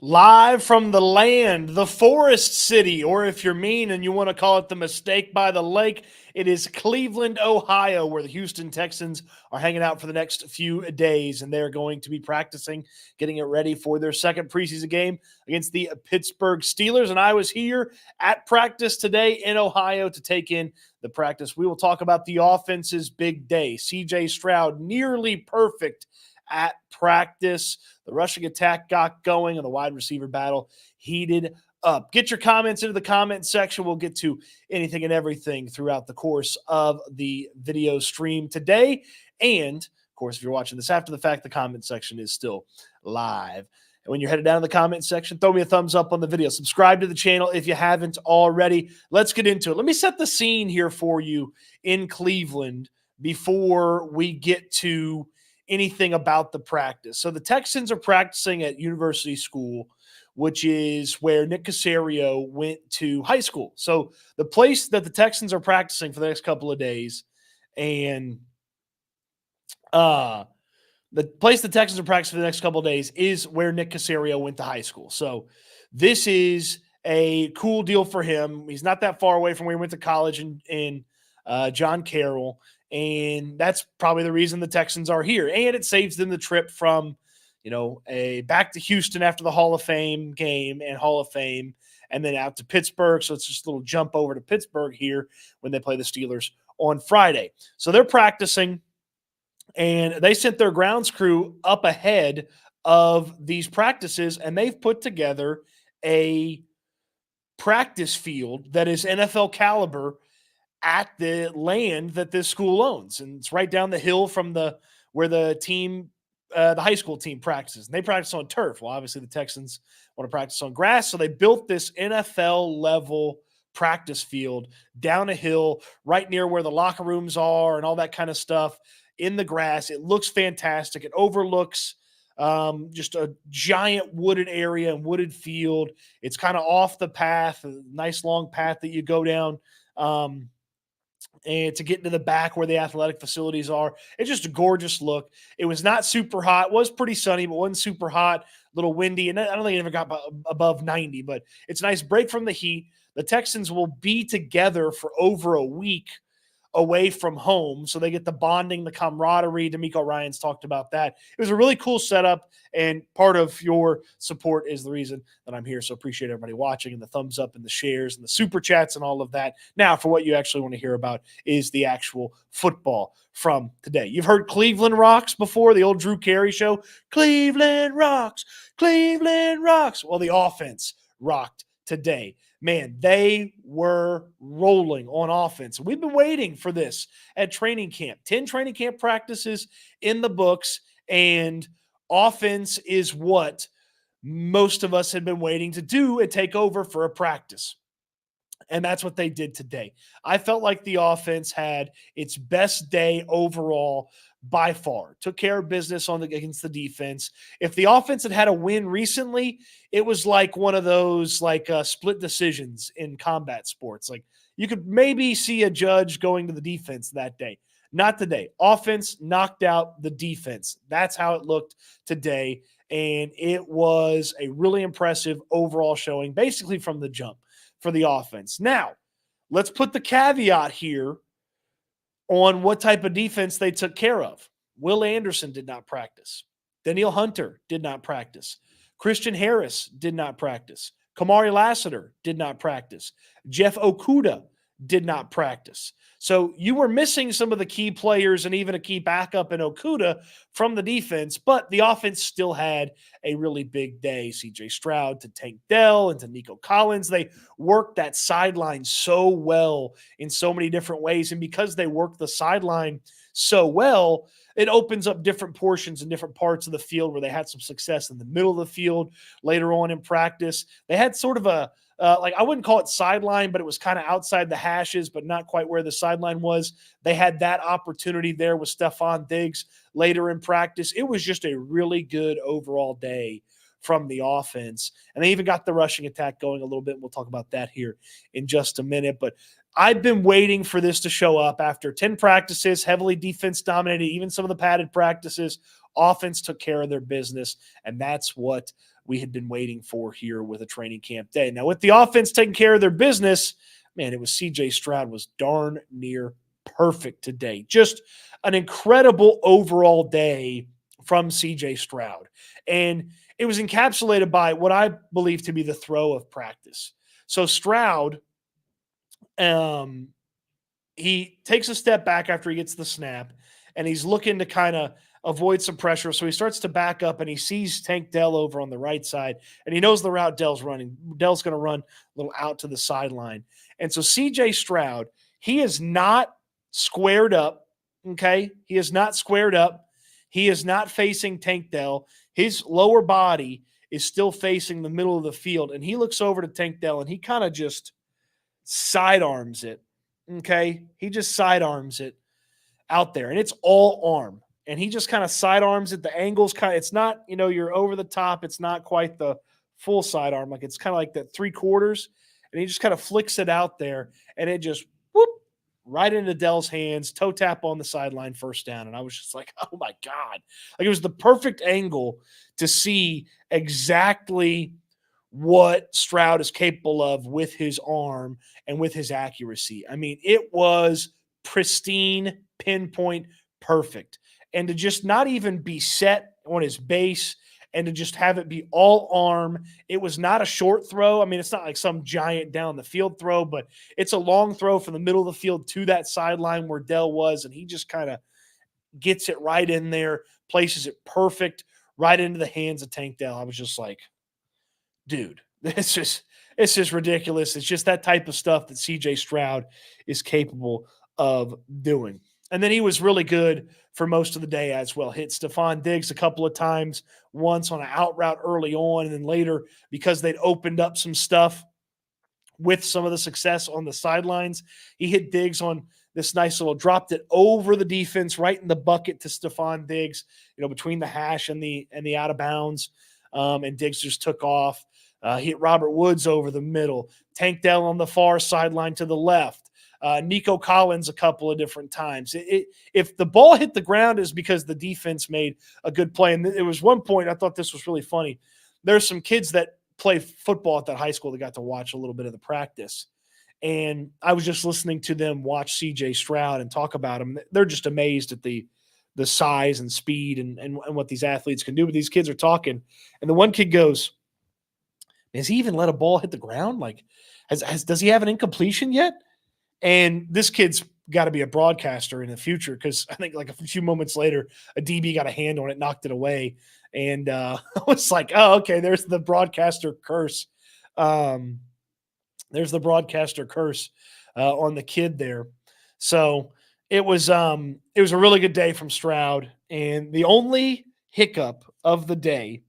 Live from the land, the Forest City, or if you're mean and you want to call it the Mistake by the Lake, it is Cleveland, Ohio, where the Houston Texans are hanging out for the next few days, and they're going to be practicing, getting it ready for their second preseason game against the Pittsburgh Steelers. And I was here at practice today in Ohio to take in the practice. We will talk about the offense's big day. CJ Stroud, nearly perfect at practice. The rushing attack got going and the wide receiver battle heated up. Get your comments into the comment section. We'll get to anything and everything throughout the course of the video stream today. And, of course, if you're watching this after the fact, the comment section is still live. And when you're headed down to the comment section, throw me a thumbs up on the video. Subscribe to the channel if you haven't already. Let's get into it. Let me set the scene here for you in Cleveland before we get to anything about the practice. So the Texans are practicing at University School, which is where Nick Caserio went to high school. So the place that the Texans are practicing for the next couple of days, and the place the Texans are practicing for the next couple of days is where Nick Caserio went to high school. So this is a cool deal for him. He's not that far away from where he went to college in John Carroll. And that's probably the reason the Texans are here. And it saves them the trip from, back to Houston after the Hall of Fame game and Hall of Fame, and then out to Pittsburgh. So it's just a little jump over to Pittsburgh here when they play the Steelers on Friday. So they're practicing, and they sent their grounds crew up ahead of these practices, and they've put together a practice field that is NFL caliber at the land that this school owns. And it's right down the hill from where the high school team practices. And they practice on turf. Well, obviously the Texans want to practice on grass. So they built this NFL level practice field down a hill right near where the locker rooms are and all that kind of stuff in the grass. It looks fantastic. It overlooks just a giant wooded area and wooded field. It's kind of off the path, a nice long path that you go down. And to get into the back where the athletic facilities are. It's just a gorgeous look. It was not super hot. It was pretty sunny, but wasn't super hot, a little windy. And I don't think it ever got above 90, but it's a nice break from the heat. The Texans will be together for over a week away from home. So they get the bonding, the camaraderie. D'Amico Ryans talked about that. It was a really cool setup, and part of your support is the reason that I'm here. So appreciate everybody watching, and the thumbs up and the shares and the super chats and all of that. Now, for what you actually want to hear about is the actual football from today. You've heard Cleveland Rocks before, the old Drew Carey show. Cleveland Rocks, Cleveland Rocks. Well, the offense rocked today. Man, they were rolling on offense. We've been waiting for this at training camp. 10 training camp practices in the books, and offense is what most of us had been waiting to do and take over for a practice. And that's what they did today. I felt like the offense had its best day overall by far. Took care of business against the defense. If the offense had had a win recently, it was like one of those split decisions in combat sports. Like you could maybe see a judge going to the defense that day. Not today. Offense knocked out the defense. That's how it looked today. And it was a really impressive overall showing, basically from the jump for the offense. Now, let's put the caveat here on what type of defense they took care of. Will Anderson did not practice. Danielle Hunter did not practice. Christian Harris did not practice. Kamari Lassiter did not practice. Jeff Okudah did not practice. So you were missing some of the key players and even a key backup in Okudah from the defense, but the offense still had a really big day. CJ Stroud to Tank Dell and to Nico Collins. They worked that sideline so well in so many different ways. And because they worked the sideline so well, it opens up different portions and different parts of the field where they had some success in the middle of the field later on in practice. They had sort of a I wouldn't call it sideline, but it was kind of outside the hashes, but not quite where the sideline was. They had that opportunity there with Stefon Diggs later in practice. It was just a really good overall day from the offense. And they even got the rushing attack going a little bit. We'll talk about that here in just a minute. But I've been waiting for this to show up after 10 practices, heavily defense dominated, even some of the padded practices. Offense took care of their business, and that's what we had been waiting for here with a training camp day. Now, with the offense taking care of their business, man, it was C.J. Stroud was darn near perfect today. Just an incredible overall day from C.J. Stroud. And it was encapsulated by what I believe to be the throw of practice. So Stroud, he takes a step back after he gets the snap, and he's looking to kind of avoid some pressure. So he starts to back up, and he sees Tank Dell over on the right side, and he knows the route Dell's running. Dell's going to run a little out to the sideline. And so C.J. Stroud, he is not squared up, okay? He is not squared up. He is not facing Tank Dell. His lower body is still facing the middle of the field, and he looks over to Tank Dell, and he kind of just sidearms it. Okay. He just sidearms it out there, and it's all arm. And he just kind of sidearms it. The angle's it's not, you're over the top. It's not quite the full sidearm. Like it's kind of like that 3/4. And he just kind of flicks it out there, and it just whoop right into Dell's hands, toe tap on the sideline, first down. And I was just like, oh my God. Like it was the perfect angle to see exactly what Stroud is capable of with his arm and with his accuracy. I mean, it was pristine, pinpoint, perfect. And to just not even be set on his base and to just have it be all arm. It was not a short throw. I mean, it's not like some giant down the field throw, but it's a long throw from the middle of the field to that sideline where Dell was, and he just kind of gets it right in there, places it perfect right into the hands of Tank Dell. I was just like, dude, it's just ridiculous. It's just that type of stuff that C.J. Stroud is capable of doing. And then he was really good for most of the day as well. Hit Stefon Diggs a couple of times, once on an out route early on, and then later, because they'd opened up some stuff with some of the success on the sidelines, he hit Diggs on this nice little, dropped it over the defense right in the bucket to Stefon Diggs, between the hash and the out of bounds. And Diggs just took off. Hit Robert Woods over the middle. Tank Dell on the far sideline to the left. Nico Collins a couple of different times. If the ball hit the ground, is because the defense made a good play. And it was one point, I thought this was really funny. There's some kids that play football at that high school that got to watch a little bit of the practice. And I was just listening to them watch C.J. Stroud and talk about him. They're just amazed at the size and speed and what these athletes can do. But these kids are talking. And the one kid goes, has he even let a ball hit the ground? Like, does he have an incompletion yet? And this kid's got to be a broadcaster in the future, because I think like a few moments later, a DB got a hand on it, knocked it away. And I was like, oh, okay, there's the broadcaster curse. There's the broadcaster curse on the kid there. So it was a really good day from Stroud. And the only hiccup of the day,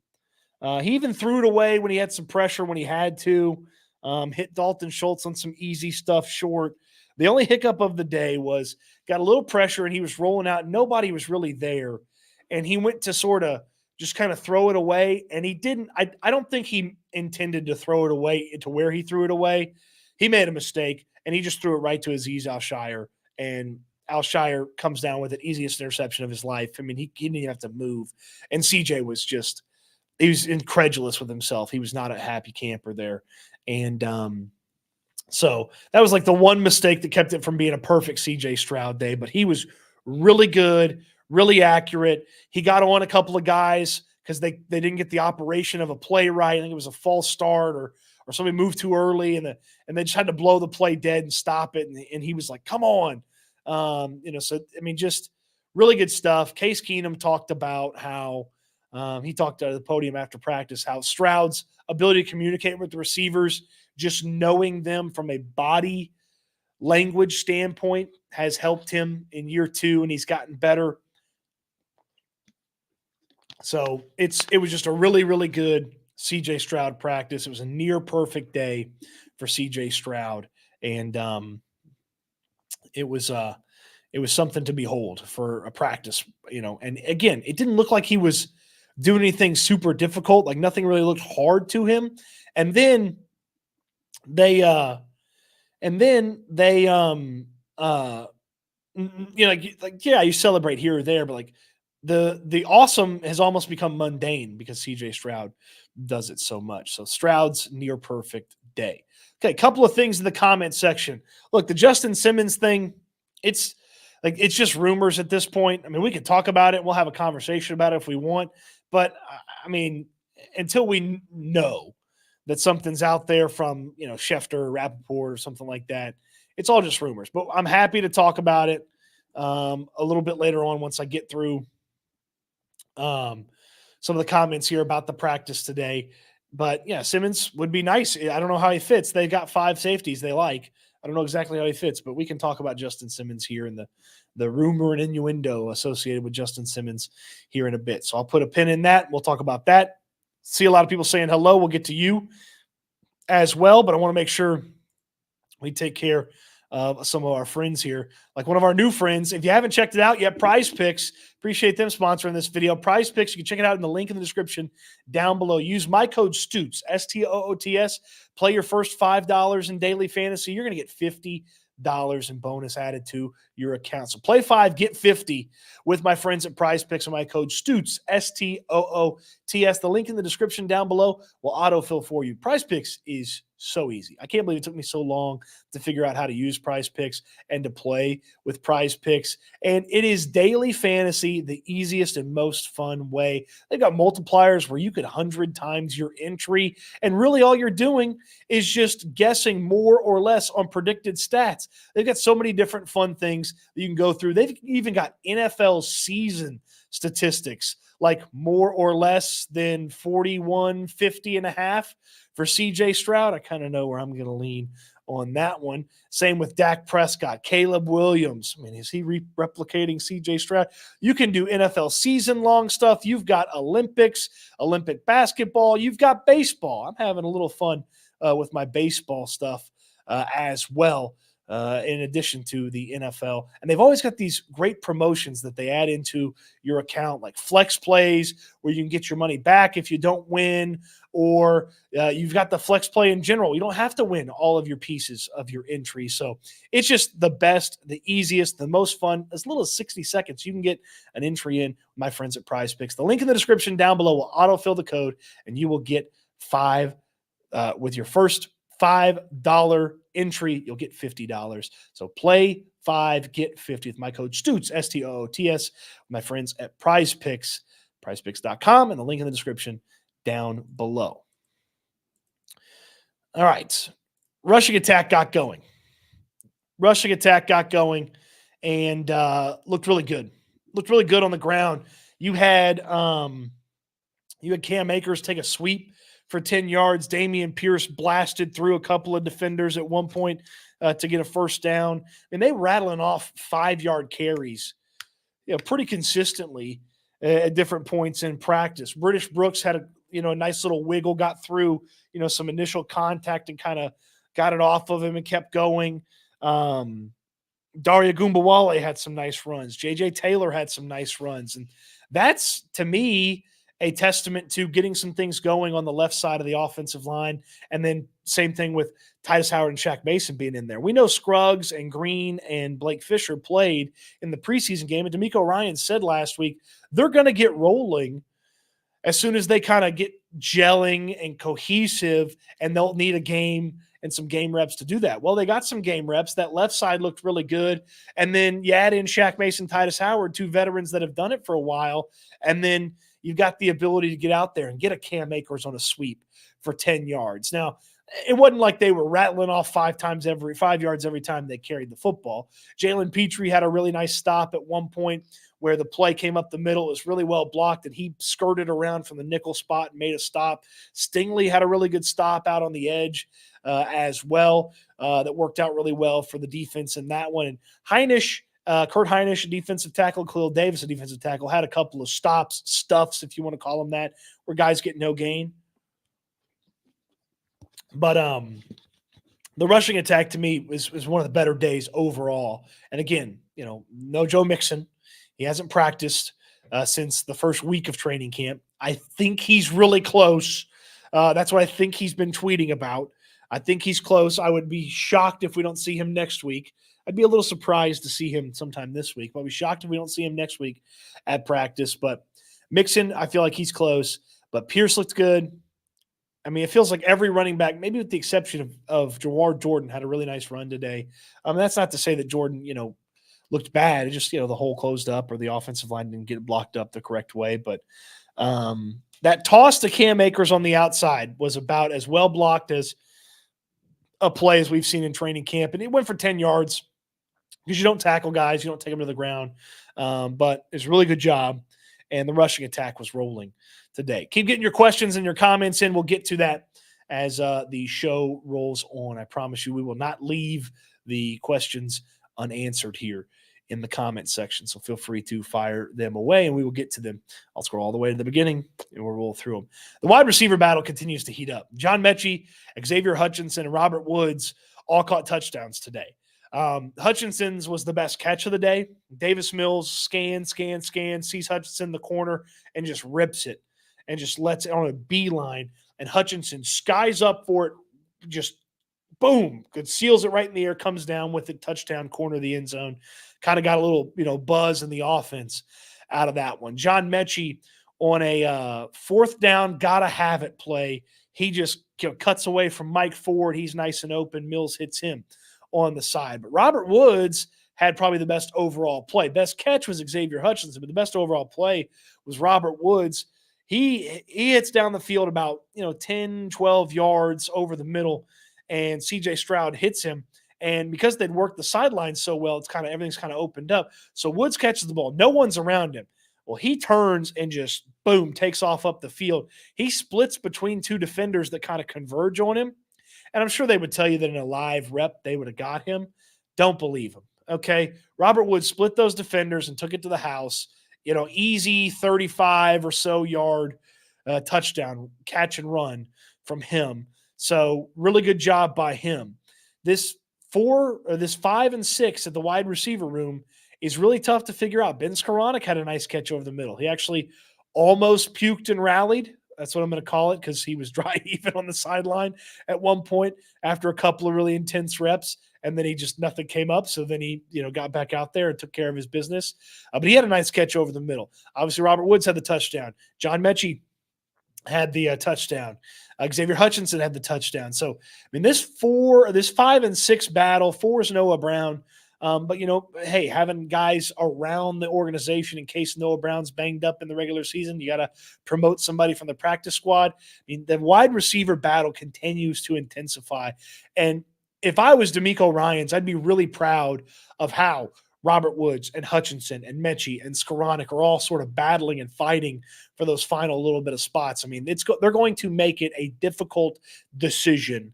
he even threw it away when he had some pressure, when he had to, hit Dalton Schultz on some easy stuff short. The only hiccup of the day was got a little pressure and he was rolling out. Nobody was really there. And he went to sort of just kind of throw it away. And he didn't, I don't think he intended to throw it away to where he threw it away. He made a mistake and he just threw it right to Azeez Al-Shire. And Al-Shire comes down with it. Easiest interception of his life. I mean, he didn't even have to move. And CJ was just, he was incredulous with himself. He was not a happy camper there. And, so that was like the one mistake that kept it from being a perfect C.J. Stroud day, but he was really good, really accurate. He got on a couple of guys because they didn't get the operation of a play right. I think it was a false start or somebody moved too early and they just had to blow the play dead and stop it. And he was like, come on. So, I mean, just really good stuff. Case Keenum talked about how he talked at the podium after practice, how Stroud's ability to communicate with the receivers, just knowing them from a body language standpoint, has helped him in year 2, and he's gotten better. So it was just a really, really good CJ Stroud practice. It was a near perfect day for CJ Stroud. And it was something to behold for a practice, and again, it didn't look like he was doing anything super difficult. Like nothing really looked hard to him. And then they you celebrate here or there, but like the awesome has almost become mundane because CJ Stroud does it so much. So Stroud's near perfect day. Okay, a couple of things in the comment section. Look, the Justin Simmons thing, it's it's just rumors at this point. I mean, we could talk about it. We'll have a conversation about it if we want. But I mean, until we know that something's out there from, Schefter or Rappaport or something like that, it's all just rumors. But I'm happy to talk about it a little bit later on once I get through some of the comments here about the practice today. But yeah, Simmons would be nice. I don't know how he fits. They got 5 safeties they like. I don't know exactly how he fits, but we can talk about Justin Simmons here and the rumor and innuendo associated with Justin Simmons here in a bit. So I'll put a pin in that. We'll talk about that. See a lot of people saying hello. We'll get to you as well, but I want to make sure we take care of some of our friends here. Like one of our new friends, if you haven't checked it out yet, Prize Picks, appreciate them sponsoring this video. Prize Picks, you can check it out in the link in the description down below. Use my code STOOTS, STOOTS. Play your first $5 in daily fantasy. You're going to get $50 in bonus added to your account. So play 5, get 50 with my friends at Prize Picks and my code STOOTS, STOOTS. The link in the description down below will autofill for you. Prize Picks is so easy. I can't believe it took me so long to figure out how to use Prize Picks and to play with Prize Picks. And it is daily fantasy, the easiest and most fun way. They've got multipliers where you could 100 times your entry. And really all you're doing is just guessing more or less on predicted stats. They've got so many different fun things that you can go through. They've even got NFL season statistics, like more or less than 41, 50 and a half for CJ Stroud. I kind of know where I'm going to lean on that one. Same with Dak Prescott, Caleb Williams. I mean, is he replicating CJ Stroud? You can do NFL season-long stuff. You've got Olympics, Olympic basketball. You've got baseball. I'm having a little fun with my baseball stuff as well. In addition to the NFL. And they've always got these great promotions that they add into your account, like flex plays, where you can get your money back if you don't win, or you've got the flex play in general. You don't have to win all of your pieces of your entry. So it's just the best, the easiest, the most fun. As little as 60 seconds, you can get an entry in, my friends at Prize Picks. The link in the description down below will autofill the code, and you will get 5 with your first $5 entry, you'll get $50. So play 5, get 50 with my code STOOTS, STOOTS, my friends at Prize Picks, prizepicks.com, and the link in the description down below. All right. Rushing attack got going and looked really good. Looked really good on the ground. You had Cam Akers take a sweep for 10 yards. Damian Pierce blasted through a couple of defenders at one point to get a first down. And they rattling off 5-yard carries, pretty consistently at different points in practice. British Brooks had a nice little wiggle, got through, some initial contact and kind of got it off of him and kept going. Daria Gumbawale had some nice runs. JJ Taylor had some nice runs. And that's, to me, a testament to getting some things going on the left side of the offensive line. And then same thing with Titus Howard and Shaq Mason being in there. We know Scruggs and Green and Blake Fisher played in the preseason game. And D'Amico Ryan said last week, they're going to get rolling as soon as they kind of get gelling and cohesive, and they'll need a game and some game reps to do that. Well, they got some game reps. That left side looked really good. And then you add in Shaq Mason, Titus Howard, 2 veterans that have done it for a while. And then you've got the ability to get out there and get a Cam Akers on a sweep for 10 yards. Now, it wasn't like they were rattling off 5 yards every time they carried the football. Jalen Petrie had a really nice stop at one point where the play came up the middle. It was really well blocked, and he skirted around from the nickel spot and made a stop. Stingley had a really good stop out on the edge as well that worked out really well for the defense in that one. And Kurt Heinisch, a defensive tackle, Khalil Davis, a defensive tackle, had a couple of stuffs, if you want to call them that, where guys get no gain. But the rushing attack to me was one of the better days overall. And again, no Joe Mixon. He hasn't practiced since the first week of training camp. I think he's really close. That's what I think he's been tweeting about. I think he's close. I would be shocked if we don't see him next week. I'd be a little surprised to see him sometime this week. I'll be shocked if we don't see him next week at practice. But Mixon, I feel like he's close. But Pierce looked good. I mean, it feels like every running back, maybe with the exception of Jawar Jordan, had a really nice run today. That's not to say that Jordan, looked bad. It just, the hole closed up or the offensive line didn't get blocked up the correct way. But that toss to Cam Akers on the outside was about as well blocked as a play as we've seen in training camp. And it went for 10 yards because you don't tackle guys. You don't take them to the ground. But it's a really good job. And the rushing attack was rolling today. Keep getting your questions and your comments in. We'll get to that as the show rolls on. I promise you we will not leave the questions unanswered here in the comment section. So feel free to fire them away and we will get to them. I'll scroll all the way to the beginning and we'll roll through them. The wide receiver battle continues to heat up. John Mechie, Xavier Hutchinson, and Robert Woods all caught touchdowns today. Hutchinson's was the best catch of the day. Davis Mills scans, sees Hutchinson in the corner and just rips it and just lets it on a beeline. And Hutchinson skies up for it, just boom, good, seals it right in the air, comes down with it, touchdown, corner of the end zone. Kind of got a little, buzz in the offense out of that one. John Mechie on a fourth down, gotta have it play. He just cuts away from Mike Ford. He's nice and open. Mills hits him on the side. But Robert Woods had probably the best overall play. Best catch was Xavier Hutchinson, but the best overall play was Robert Woods. He hits down the field about 10, 12 yards over the middle, and CJ Stroud hits him. And because they'd worked the sidelines so well, everything's kind of opened up. So Woods catches the ball. No one's around him. Well, he turns and just, boom, takes off up the field. He splits between two defenders that kind of converge on him. And I'm sure they would tell you that in a live rep, they would have got him. Don't believe him. Okay. Robert Woods split those defenders and took it to the house. Easy 35 or so yard touchdown, catch and run from him. So really good job by him. This 5 and 6 at the wide receiver room is really tough to figure out. Ben Skoranek had a nice catch over the middle. He actually almost puked and rallied. That's what I'm going to call it because he was dry even on the sideline at one point after a couple of really intense reps. And then nothing came up. So then he, got back out there and took care of his business. But he had a nice catch over the middle. Obviously, Robert Woods had the touchdown. John Mechie had the touchdown. Xavier Hutchinson had the touchdown. So, this 5 and 6 battle, 4 is Noah Brown. But, hey, having guys around the organization in case Noah Brown's banged up in the regular season, you got to promote somebody from the practice squad. The wide receiver battle continues to intensify. And if I was DeMeco Ryans, I'd be really proud of how Robert Woods and Hutchinson and Mechie and Skoranek are all sort of battling and fighting for those final little bit of spots. They're going to make it a difficult decision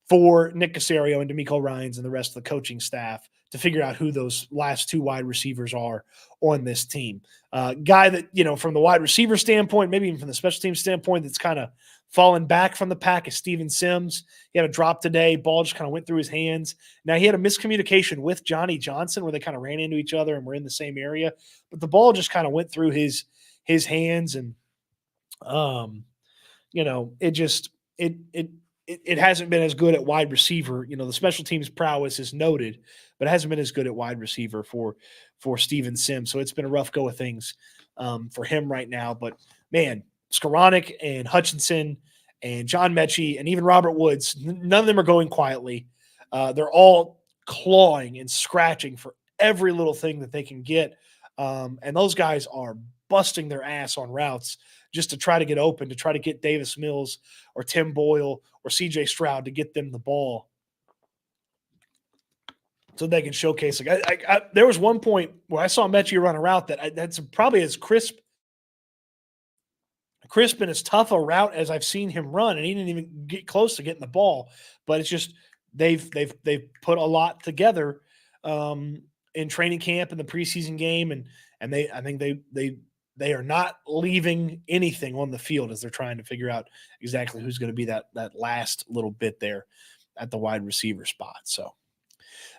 for Nick Caserio and DeMeco Ryans and the rest of the coaching staff to figure out who those last two wide receivers are on this team. Guy that, from the wide receiver standpoint, maybe even from the special team standpoint, that's kind of fallen back from the pack is Steven Sims. He had a drop today. Ball just kind of went through his hands. Now, he had a miscommunication with Johnny Johnson where they kind of ran into each other and were in the same area. But the ball just kind of went through his hands. And, it hasn't been as good at wide receiver. The special teams prowess is noted, but it hasn't been as good at wide receiver for Steven Sims. So it's been a rough go of things for him right now. But, man, Skoranek and Hutchinson and John Mechie and even Robert Woods, none of them are going quietly. They're all clawing and scratching for every little thing that they can get. And those guys are busting their ass on routes just to try to get open, to try to get Davis Mills or Tim Boyle or CJ Stroud to get them the ball so they can showcase. There was one point where I saw Mechie run a route that's probably as crisp and as tough a route as I've seen him run, and he didn't even get close to getting the ball. But it's just they've put a lot together in training camp and the preseason game, and I think they are not leaving anything on the field as they're trying to figure out exactly who's going to be that last little bit there at the wide receiver spot. So,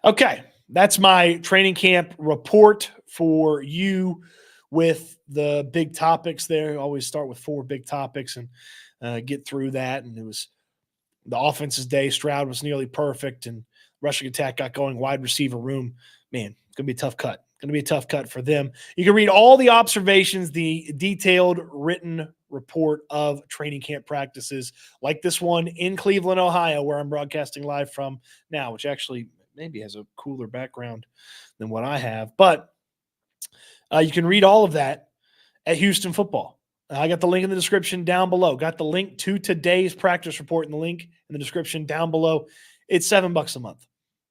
okay, that's my training camp report for you with the big topics there. I always start with 4 big topics and get through that. And it was the offense's day. Stroud was nearly perfect, and rushing attack got going. Wide receiver room, man, it's going to be a tough cut. Going to be a tough cut for them. You can read all the observations, the detailed written report of training camp practices, like this one in Cleveland, Ohio, where I'm broadcasting live from now, which actually maybe has a cooler background than what I have. But you can read all of that at Houston Football. I got the link in the description down below. Got the link to today's practice report in the link in the description down below. It's $7 a month.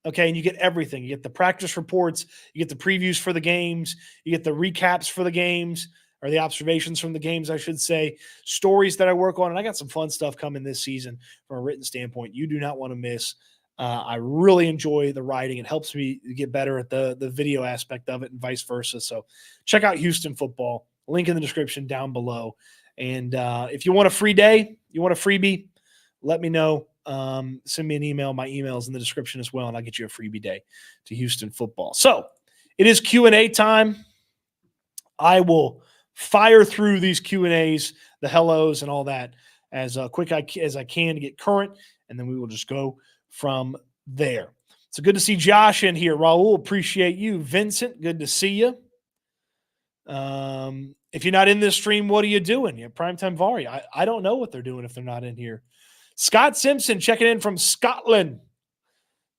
Okay, and you get everything. You get the practice reports, you get the previews for the games, you get the recaps for the games, or the observations from the games, I should say, stories that I work on, and I got some fun stuff coming this season from a written standpoint you do not want to miss. I really enjoy the writing. It helps me get better at the video aspect of it and vice versa. So check out Houston Football. Link in the description down below. And if you want a free day, you want a freebie, let me know. Send me an email. My email is in the description as well, and I'll get you a freebie day to Houston Football. So it is Q&A time. I will fire through these Q&As, the hellos and all that as quick as I can to get current, and then we will just go from there. So good to see Josh in here. Raul, appreciate you. Vincent, good to see you. If you're not in this stream, what are you doing? Yeah, Primetime Vari. I don't know what they're doing if they're not in here. Scott Simpson checking in from Scotland.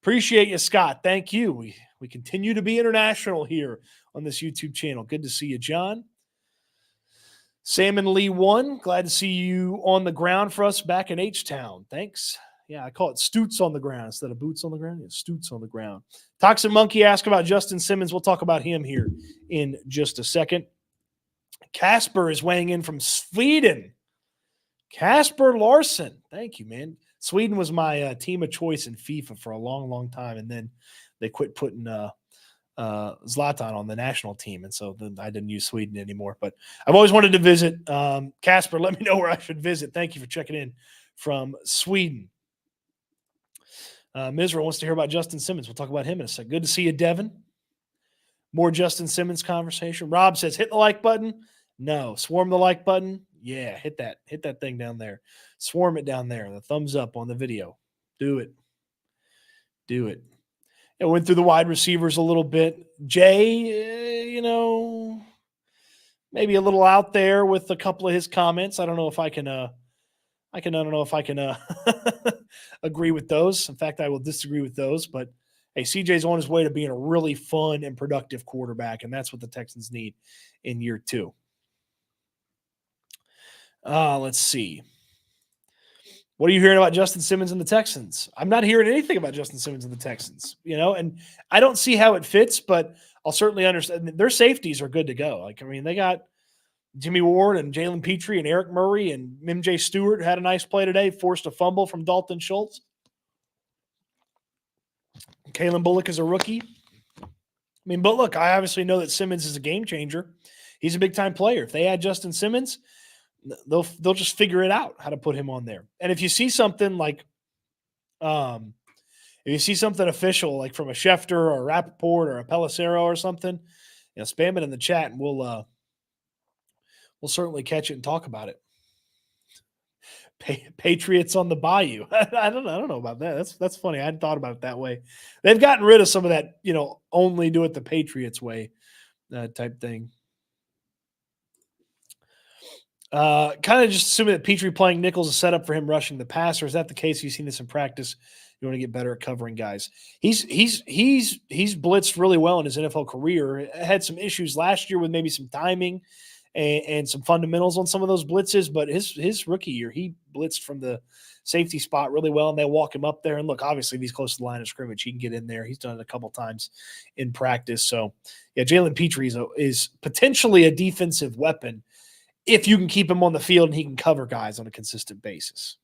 Appreciate you, Scott. Thank you. We continue to be international here on this YouTube channel. Good to see you, John. Salmon Lee 1. Glad to see you on the ground for us back in H-Town. Thanks. Yeah, I call it Stoots on the ground instead of boots on the ground. It's Stoots on the ground. Toxic Monkey asked about Justin Simmons. We'll talk about him here in just a second. Casper is weighing in from Sweden. Casper Larson. Thank you, man. Sweden was my team of choice in FIFA for a long, long time, and then they quit putting Zlatan on the national team, and so then I didn't use Sweden anymore. But I've always wanted to visit. Casper, let me know where I should visit. Thank you for checking in from Sweden. Misra wants to hear about Justin Simmons. We'll talk about him in a second. Good to see you, Devin. More Justin Simmons conversation. Rob says, hit the like button. No. Swarm the like button. Yeah, hit that thing down there. Swarm it down there. The thumbs up on the video. Do it. I went through the wide receivers a little bit. Jay, maybe a little out there with a couple of his comments. I don't know if I can agree with those. In fact, I will disagree with those. But hey, CJ's on his way to being a really fun and productive quarterback, and that's what the Texans need in year 2. Let's see. What are you hearing about Justin Simmons and the Texans? I'm not hearing anything about Justin Simmons and the Texans, and I don't see how it fits, but I'll certainly understand. Their safeties are good to go. They got Jimmy Ward and Jalen Petrie and Eric Murray and MJ Stewart had a nice play today, forced a fumble from Dalton Schultz. Kalen Bullock is a rookie. But look, I obviously know that Simmons is a game changer. He's a big-time player. If they add Justin Simmons, they'll just figure it out how to put him on there. And if you see something like official, like from a Schefter or a Rappaport or a Pelissero or something, spam it in the chat and we'll certainly catch it and talk about it. Patriots on the Bayou. I don't know about that. That's funny. I hadn't thought about it that way. They've gotten rid of some of that, only do it the Patriots way type thing. Kind of just assuming that Petrie playing nickel is a setup for him rushing the passer. Is that the case? You've seen this in practice. You want to get better at covering guys. He's blitzed really well in his NFL career. Had some issues last year with maybe some timing and some fundamentals on some of those blitzes, but his rookie year, he blitzed from the safety spot really well, and they walk him up there. And look, obviously, if he's close to the line of scrimmage, he can get in there. He's done it a couple times in practice. So, yeah, Jalen Petrie is potentially a defensive weapon if you can keep him on the field and he can cover guys on a consistent basis.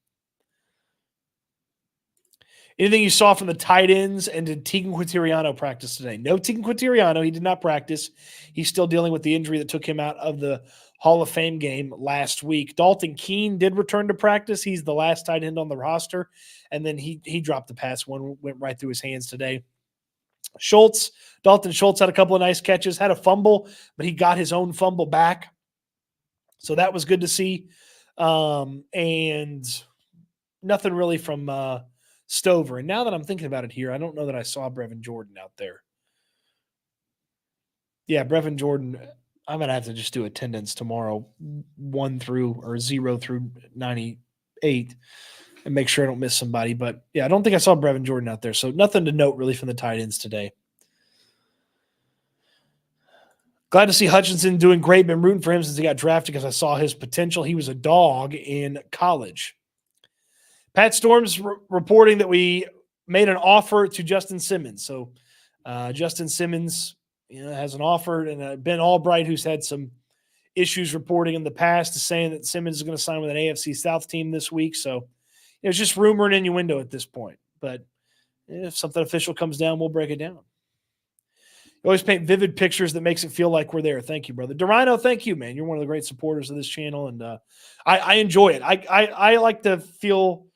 Anything you saw from the tight ends, and did Tegan Quintiriano practice today? No, Tegan Quintiriano. He did not practice. He's still dealing with the injury that took him out of the Hall of Fame game last week. Dalton Keene did return to practice. He's the last tight end on the roster, and then he dropped the pass. One went right through his hands today. Dalton Schultz had a couple of nice catches, had a fumble, but he got his own fumble back. So that was good to see. And nothing really from Stover. And now that I'm thinking about it here, I don't know that I saw Brevin Jordan out there. Yeah, Brevin Jordan. I'm gonna have to just do attendance tomorrow, 0 through 98, and make sure I don't miss somebody. But yeah, I don't think I saw Brevin Jordan out there, so nothing to note really from the tight ends today. Glad to see Hutchinson doing great. Been rooting for him since he got drafted because I saw his potential. He was a dog in college. Pat Storm's reporting that we made an offer to Justin Simmons. So Justin Simmons has an offer, and Ben Albright, who's had some issues reporting in the past, is saying that Simmons is going to sign with an AFC South team this week. So it's just rumor and innuendo at this point. But if something official comes down, we'll break it down. You always paint vivid pictures that makes it feel like we're there. Thank you, brother. Dorino, thank you, man. You're one of the great supporters of this channel, and I enjoy it. I like to feel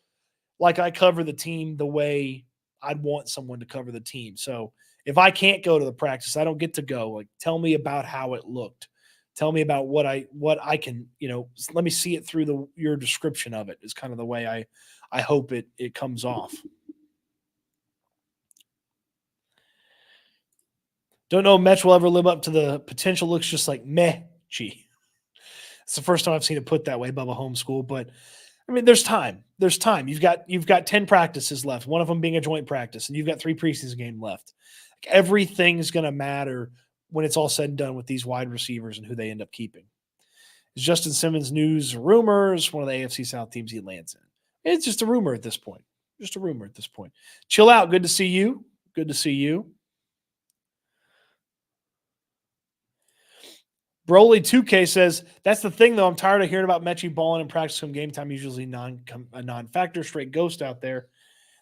like I cover the team the way I'd want someone to cover the team. So if I can't go to the practice, I don't get to go. Like, tell me about how it looked. Tell me about what I can, let me see it through your description of it is kind of the way I hope it comes off. Don't know if Metch will ever live up to the potential. Looks just like meh. Gee, it's the first time I've seen it put that way, Bubba Homeschool. But I mean, there's time. There's time. You've got 10 practices left. One of them being a joint practice, and you've got 3 preseason games left. Like, everything's going to matter when it's all said and done with these wide receivers and who they end up keeping. Is Justin Simmons news or rumors? One of the AFC South teams he lands in. It's just a rumor at this point. Just a rumor at this point. Chill out. Good to see you. Good to see you. Broly 2K says, that's the thing, though. I'm tired of hearing about Mechie balling and practice come game time, usually a non-factor, straight ghost out there.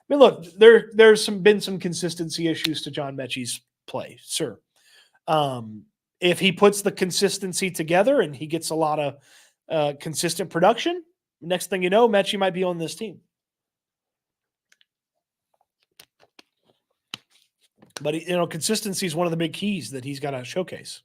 I mean, look, there's been some consistency issues to John Mechie's play, sir. If he puts the consistency together and he gets a lot of consistent production, next thing you know, Mechie might be on this team. But, consistency is one of the big keys that he's got to showcase.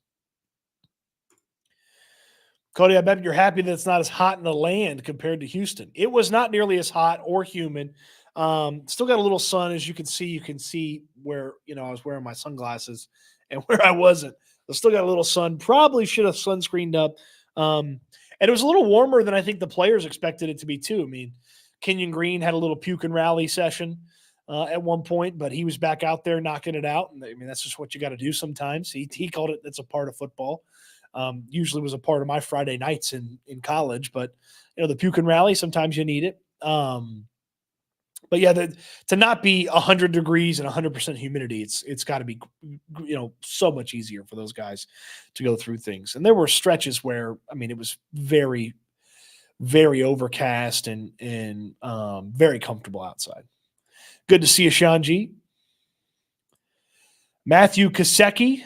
Cody, I bet you're happy that it's not as hot in the land compared to Houston. It was not nearly as hot or humid. Still got a little sun, as you can see. You can see where, I was wearing my sunglasses and where I wasn't. I still got a little sun. Probably should have sunscreened up. And it was a little warmer than I think the players expected it to be, too. I mean, Kenyon Green had a little puke and rally session at one point, but he was back out there knocking it out. And I mean, that's just what you got to do sometimes. He called it, that's a part of football. Usually was a part of my Friday nights in college, but the puke and rally, sometimes you need it. But yeah, to not be 100 degrees and 100% humidity, it's got to be, so much easier for those guys to go through things. And there were stretches where, I mean, it was very, very overcast and very comfortable outside. Good to see you, Sean G. Matthew Kasecki.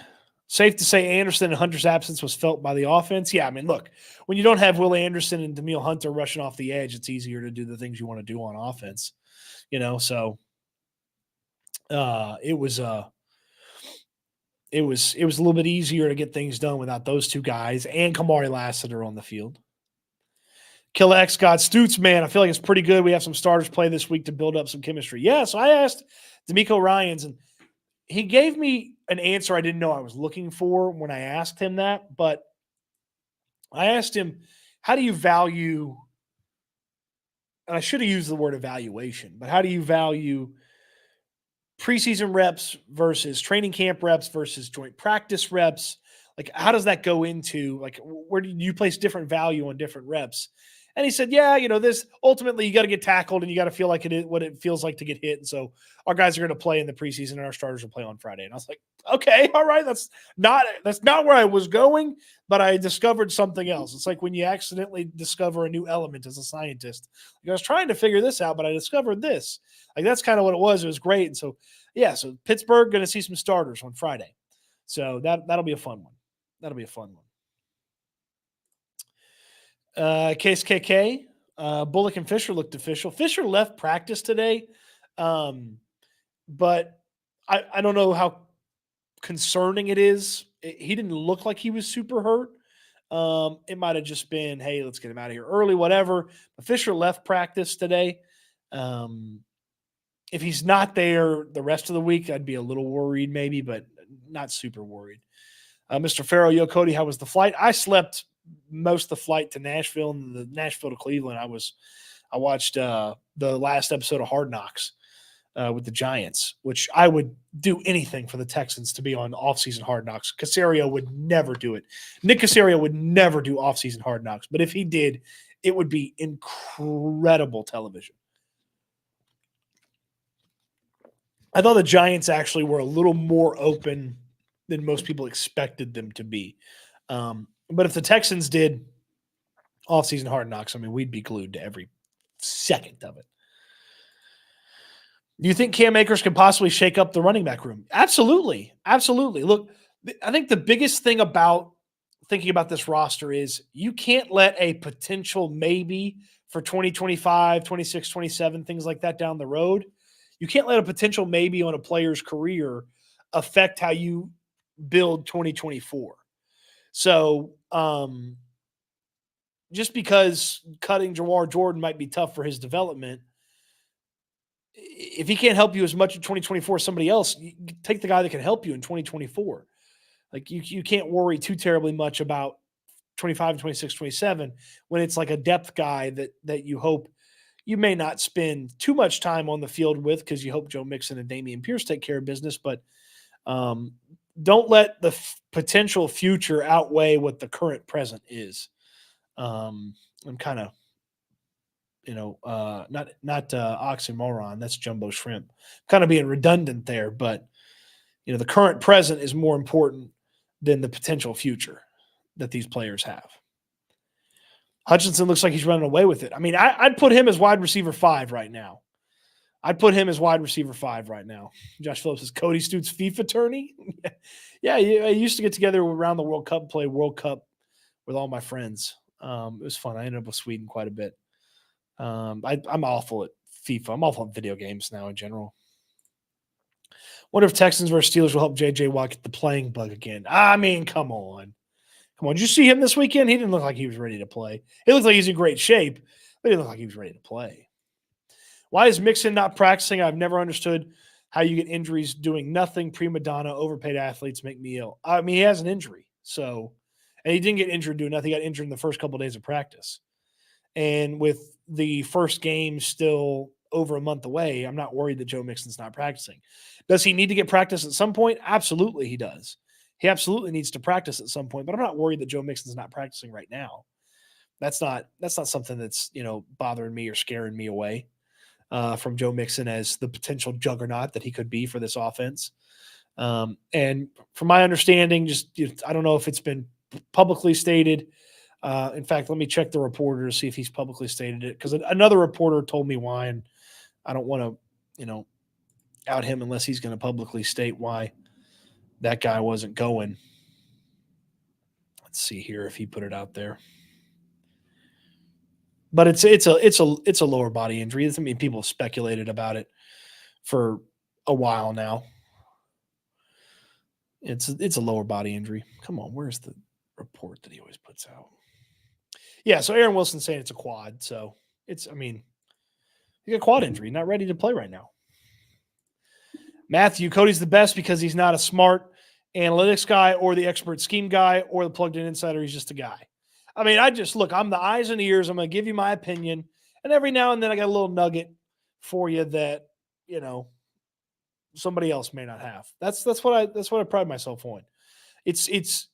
Safe to say Anderson and Hunter's absence was felt by the offense. Yeah, I mean, look, when you don't have Will Anderson and Demiel Hunter rushing off the edge, it's easier to do the things you want to do on offense. So it was a little bit easier to get things done without those two guys and Kamari Lassiter on the field. Killer X God Stoots, man, I feel like it's pretty good. We have some starters play this week to build up some chemistry. Yeah, so I asked D'Amico Ryans, and he gave me an answer I didn't know I was looking for when I asked him that. But I asked him, how do you value, and I should have used the word evaluation, but how do you value preseason reps versus training camp reps versus joint practice reps? Like, how does that go into, like, where do you place different value on different reps? And he said, yeah, this ultimately you got to get tackled and you got to feel like it is what it feels like to get hit. And so our guys are going to play in the preseason and our starters will play on Friday. And I was like, okay, all right. That's not where I was going, but I discovered something else. It's like when you accidentally discover a new element as a scientist. Like, I was trying to figure this out, but I discovered this. Like, that's kind of what it was. It was great. And so, yeah, so Pittsburgh going to see some starters on Friday. So that'll be a fun one. That'll be a fun one. Case KK, Bullock and Fisher looked official. Fisher left practice today, but I don't know how concerning it is. He didn't look like he was super hurt. It might have just been, hey, let's get him out of here early, whatever. But Fisher left practice today. If he's not there the rest of the week, I'd be a little worried maybe, but not super worried. Mr. Farrow, yo, Cody, how was the flight? I slept most of the flight to Nashville and the Nashville to Cleveland. I watched the last episode of Hard Knocks with the Giants, which I would do anything for the Texans to be on offseason Hard Knocks. Caserio would never do it. Nick Caserio would never do offseason Hard Knocks, but if he did, it would be incredible television. I thought the Giants actually were a little more open than most people expected them to be. But if the Texans did offseason Hard Knocks, I mean, we'd be glued to every second of it. Do you think Cam Akers can possibly shake up the running back room? Absolutely. Absolutely. Look, I think the biggest thing about thinking about this roster is you can't let a potential maybe for 2025, 26, 27, things like that down the road. You can't let a potential maybe on a player's career affect how you build 2024. So just because cutting Jawar Jordan might be tough for his development, if he can't help you as much in 2024 as somebody else, you take the guy that can help you in 2024. Like you can't worry too terribly much about 25, 26, 27 when it's like a depth guy that you hope you may not spend too much time on the field with because you hope Joe Mixon and Dameon Pierce take care of business, but don't let the potential future outweigh what the current present is. I'm kind of, not oxymoron. That's jumbo shrimp. Kind of being redundant there, but the current present is more important than the potential future that these players have. Hutchinson looks like he's running away with it. I mean, I'd put him as wide receiver 5 right now. Josh Phillips says, Cody Stoots FIFA attorney? Yeah, I used to get together around the World Cup, play World Cup with all my friends. It was fun. I ended up with Sweden quite a bit. I'm awful at FIFA. I'm awful at video games now in general. Wonder if Texans versus Steelers will help J.J. Watt get the playing bug again. I mean, come on. Did you see him this weekend? He didn't look like he was ready to play. It looked like he's in great shape, but he didn't look like he was ready to play. Why is Mixon not practicing? I've never understood how you get injuries doing nothing. Prima donna, overpaid athletes make me ill. I mean, he has an injury. And he didn't get injured doing nothing. He got injured in the first couple of days of practice. And with the first game still over a month away, I'm not worried that Joe Mixon's not practicing. Does he need to get practice at some point? Absolutely he does. He absolutely needs to practice at some point, but I'm not worried that Joe Mixon's not practicing right now. That's not something that's, bothering me or scaring me away from Joe Mixon as the potential juggernaut that he could be for this offense. And from my understanding, I don't know if it's been publicly stated. In fact, let me check the reporter to see if he's publicly stated it, because another reporter told me why, and I don't want to, out him unless he's going to publicly state why that guy wasn't going. Let's see here if he put it out there. But it's a lower body injury. I mean, people have speculated about it for a while now. It's a lower body injury. Come on, where's the report that he always puts out? Yeah, so Aaron Wilson's saying it's a quad. So he got a quad injury, not ready to play right now. Matthew, Cody's the best because he's not a smart analytics guy or the expert scheme guy or the plugged in insider. He's just a guy. I mean, I'm the eyes and ears. I'm going to give you my opinion. And every now and then I got a little nugget for you that, somebody else may not have. That's what I pride myself on. It's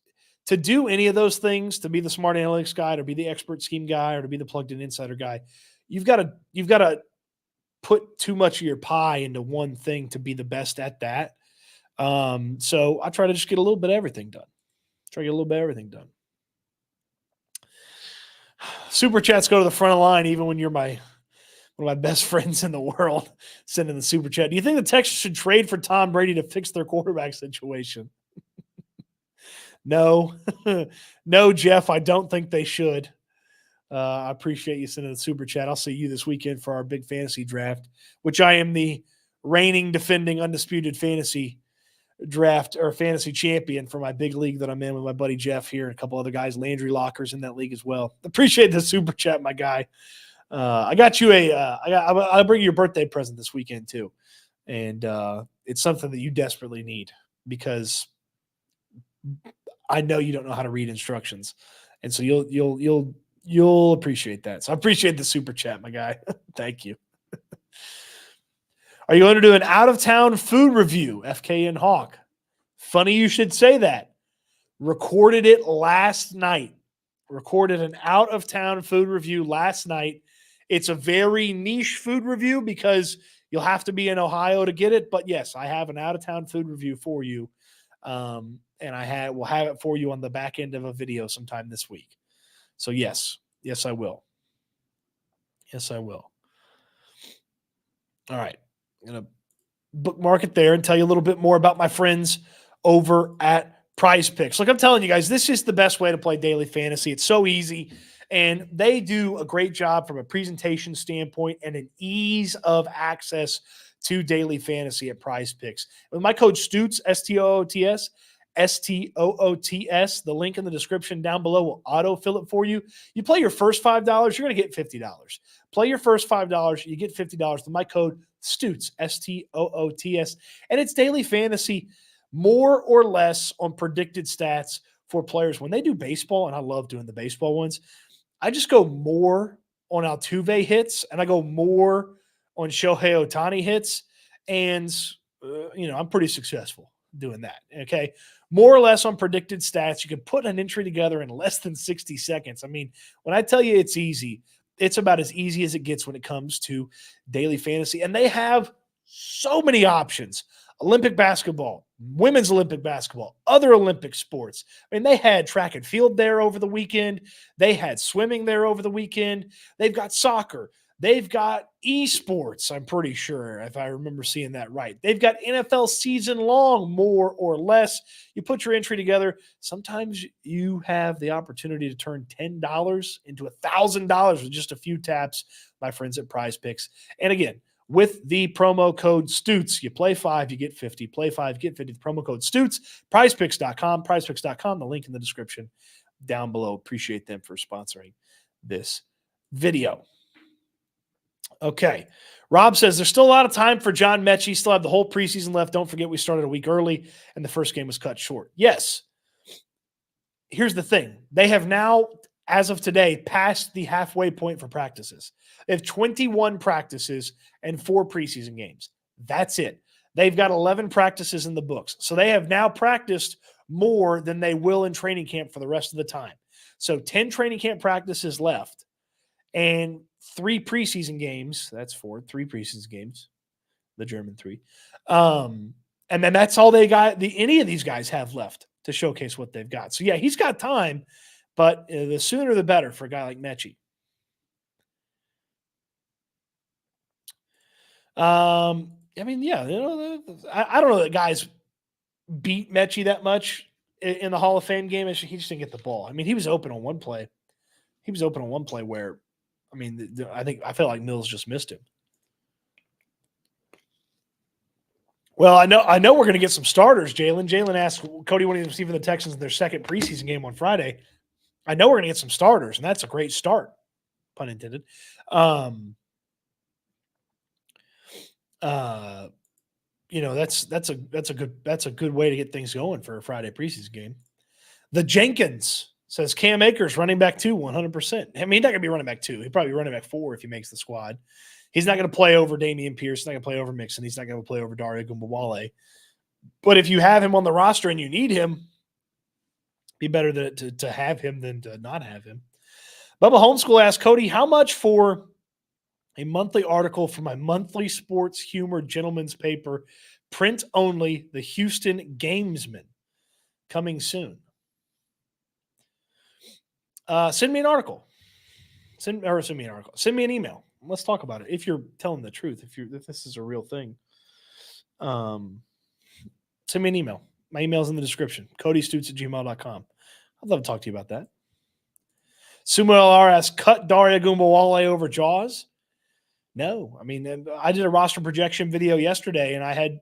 to do any of those things, to be the smart analytics guy, to be the expert scheme guy, or to be the plugged in insider guy. You've got to put too much of your pie into one thing to be the best at that. So I try to just get a little bit of everything done. Super chats go to the front of the line, even when you're one of my best friends in the world sending the super chat. Do you think the Texans should trade for Tom Brady to fix their quarterback situation? No, no, Jeff, I don't think they should. I appreciate you sending the super chat. I'll see you this weekend for our big fantasy draft, which I am the reigning, defending, undisputed fantasy draft or fantasy champion for my big league that I'm in with my buddy Jeff here and a couple other guys. Landry Locker's in that league as well. Appreciate the super chat, my guy. I got you I'll bring you your birthday present this weekend too. And it's something that you desperately need because I know you don't know how to read instructions. And so you'll appreciate that. So I appreciate the super chat, my guy. Thank you. Are you going to do an out-of-town food review, FK and Hawk? Funny you should say that. Recorded it last night. Recorded an out-of-town food review last night. It's a very niche food review because you'll have to be in Ohio to get it. But yes, I have an out-of-town food review for you. And we'll have it for you on the back end of a video sometime this week. So yes, I will. Yes, I will. All right. I'm going to bookmark it there and tell you a little bit more about my friends over at Prize Picks. Look, I'm telling you guys, this is the best way to play daily fantasy. It's so easy, and they do a great job from a presentation standpoint and an ease of access to daily fantasy at Prize Picks. With my code Stoots, STOOTS, STOOTS, the link in the description down below will auto-fill it for you. You play your first $5, you're going to get $50. Play your first $5, you get $50 with my code Stoots, STOOTS, and it's daily fantasy, more or less on predicted stats for players. When they do baseball, and I love doing the baseball ones, I just go more on Altuve hits, and I go more on Shohei Ohtani hits, and I'm pretty successful doing that, okay? More or less on predicted stats. You can put an entry together in less than 60 seconds. I mean, when I tell you it's easy, it's about as easy as it gets when it comes to daily fantasy, and they have so many options. Olympic basketball, women's Olympic basketball, other Olympic sports. I mean, they had track and field there over the weekend. They had swimming there over the weekend. They've got soccer. They've got esports, I'm pretty sure, if I remember seeing that right. They've got NFL season long, more or less. You put your entry together. Sometimes you have the opportunity to turn $10 into $1,000 with just a few taps, my friends at Prize Picks. And again, with the promo code Stoots, you play 5, you get 50. Play 5, get 50. The promo code Stoots, prizepicks.com, prizepicks.com, the link in the description down below. Appreciate them for sponsoring this video. Okay. Rob says there's still a lot of time for John Mechie. Still have the whole preseason left. Don't forget we started a week early and the first game was cut short. Yes. Here's the thing. They have now, as of today, passed the halfway point for practices. They have 21 practices and 4 preseason games. That's it. They've got 11 practices in the books. So they have now practiced more than they will in training camp for the rest of the time. So 10 training camp practices left and 3 preseason games. That's 4, 3 preseason games, the German 3. And then that's all they got. Any of these guys have left to showcase what they've got. So yeah, he's got time, but the sooner the better for a guy like Mechie. I mean, yeah, I don't know that guys beat Mechie that much in the Hall of Fame game. He just didn't get the ball. I mean, he was open on one play. Where, I mean, I felt like Mills just missed him. Well, I know we're going to get some starters, Jalen. Jalen asked Cody when he was receiving the Texans in their second preseason game on Friday. I know we're going to get some starters, and that's a great start, pun intended. That's a good way to get things going for a Friday preseason game. The Jenkins says Cam Akers running back 2, 100%. I mean, he's not going to be running back 2. He'll probably be running back 4 if he makes the squad. He's not going to play over Dameon Pierce. He's not going to play over Mixon. He's not going to play over Dare Ogunbowale. But if you have him on the roster and you need him, be better to have him than to not have him. Bubba Homeschool asked Cody, how much for a monthly article for my monthly sports humor gentleman's paper, print only, the Houston Gamesman, coming soon? Send me an article. Send me an article. Send me an email. Let's talk about it. If you're telling the truth, if this is a real thing, send me an email. My email's in the description. CodyStoots@gmail.com. I'd love to talk to you about that. Sumo LR asks, cut Dare Ogunbowale over Jaws? No. I mean, I did a roster projection video yesterday, and I had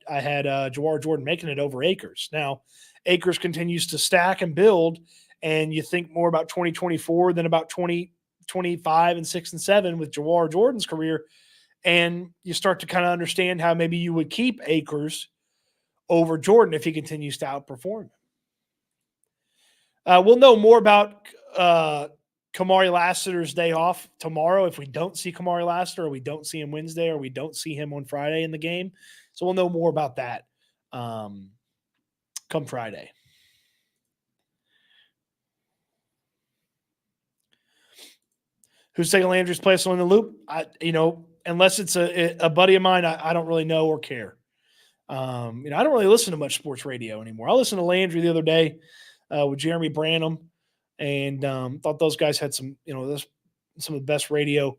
Jawar Jordan making it over Akers. Now, Akers continues to stack and build, and you think more about 2024 than about 2023 25 and 6 and 7 with Jawar Jordan's career. And you start to kind of understand how maybe you would keep Akers over Jordan if he continues to outperform. We'll know more about Kamari Lassiter's day off tomorrow if we don't see Kamari Lassiter, or we don't see him Wednesday, or we don't see him on Friday in the game. So we'll know more about that come Friday. Who's taking Landry's place on the loop? Unless it's a buddy of mine, I don't really know or care. I don't really listen to much sports radio anymore. I listened to Landry the other day with Jeremy Branham, and thought those guys had some of the best radio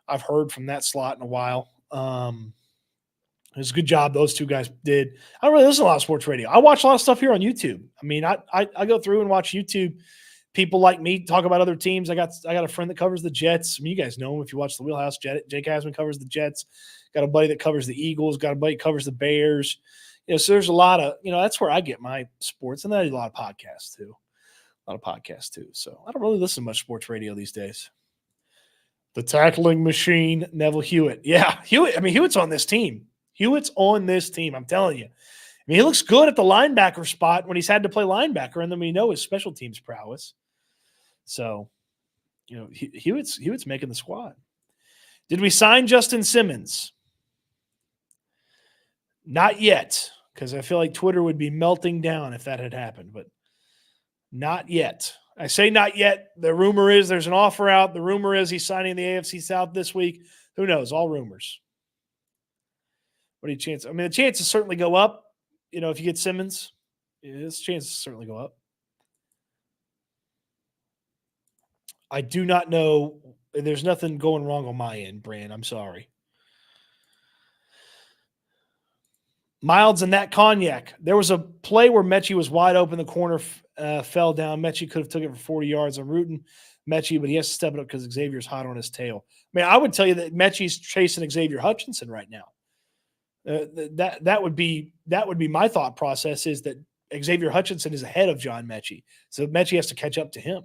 I've heard from that slot in a while. It was a good job those two guys did. I don't really listen to a lot of sports radio. I watch a lot of stuff here on YouTube. I mean, I go through and watch YouTube. People like me talk about other teams. I got a friend that covers the Jets. I mean, you guys know him if you watch the Wheelhouse. Jake Hasman covers the Jets. Got a buddy that covers the Eagles. Got a buddy that covers the Bears. So there's a lot of, that's where I get my sports. And then I do a lot of podcasts too. So I don't really listen to much sports radio these days. The tackling machine, Neville Hewitt. Yeah, Hewitt. I mean, Hewitt's on this team. I'm telling you. I mean, he looks good at the linebacker spot when he's had to play linebacker, and then we know his special teams prowess. So, Hewitt's making the squad. Did we sign Justin Simmons? Not yet, because I feel like Twitter would be melting down if that had happened, but not yet. I say not yet. The rumor is there's an offer out. The rumor is he's signing the AFC South this week. Who knows? All rumors. What are your chances? I mean, the chances certainly go up. If you get Simmons, his chances certainly go up. I do not know. There's nothing going wrong on my end, Bran. I'm sorry. Milds and that cognac. There was a play where Mechie was wide open. The corner fell down. Mechie could have took it for 40 yards. I'm rooting Mechie, but he has to step it up because Xavier's hot on his tail. I mean, I would tell you that Mechie's chasing Xavier Hutchinson right now. That would be my thought process, is that Xavier Hutchinson is ahead of John Mechie. So Mechie has to catch up to him.